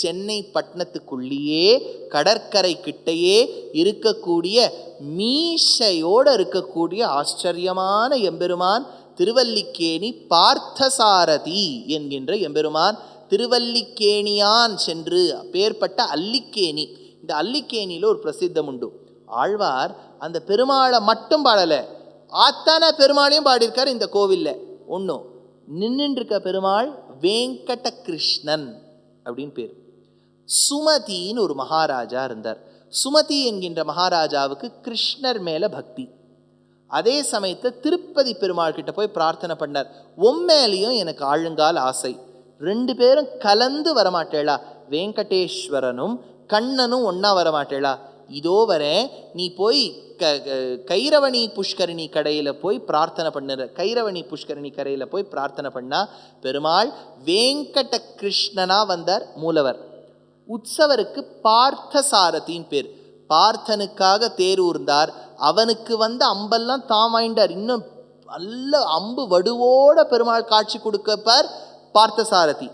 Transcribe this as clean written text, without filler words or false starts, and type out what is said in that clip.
சென்னை பட்டணத்துக்குள்ளேயே கடற்கரை கிட்டையே இருக்கக்கூடிய மீசையோடு இருக்கக்கூடிய ஆச்சரியமான எம்பெருமான் திருவல்லிக்கேணி பார்த்தசாரதி என்கின்ற எம்பெருமான். திருவல்லிக்கேணியான் சென்று பேர்பட்ட அல்லிக்கேணி. இந்த அல்லிக்கேணியில் ஒரு பிரசித்தம் உண்டு. ஆழ்வார் அந்த பெருமாளை மட்டும் பாடலை, அத்தனை பெருமாளையும் பாடியிருக்கார் இந்த கோவிலில். ஒன்றும் நின்றுருக்க பெருமாள் வேங்கட கிருஷ்ணன் அப்படின்னு பேர். சுமதின்னு ஒரு மகாராஜா இருந்தார். சுமதி என்கின்ற மகாராஜாவுக்கு கிருஷ்ணர் மேலே பக்தி. அதே சமயத்தில் திருப்பதி பெருமாள் கிட்ட போய் பிரார்த்தனை பண்ணார், உம்மேலையும் எனக்கு ஆழுங்கால் ஆசை, ரெண்டு பேரும் கலந்து வரமாட்டேளா, வெங்கடேஸ்வரனும் கண்ணனும் ஒன்றா வரமாட்டேளா, இதோ வரேன், நீ போய் கைரவணி புஷ்கரணி கடையில் போய் பிரார்த்தனை பண்ணுற. கைரவணி புஷ்கரணி கரையில் போய் பிரார்த்தனை பண்ணா பெருமாள் வேங்கட கிருஷ்ணனா வந்தார். மூலவர் உற்சவருக்கு பார்த்தசாரதின்னு பேர். பார்த்தனுக்காக தேரூர்ந்தார். அவனுக்கு வந்த அம்பெல்லாம் தாம் வாங்கிட்டார். இன்னும் நல்ல அம்பு வடுவோட பெருமாள் காட்சி கொடுக்கப்பார் பார்த்தசாரதி.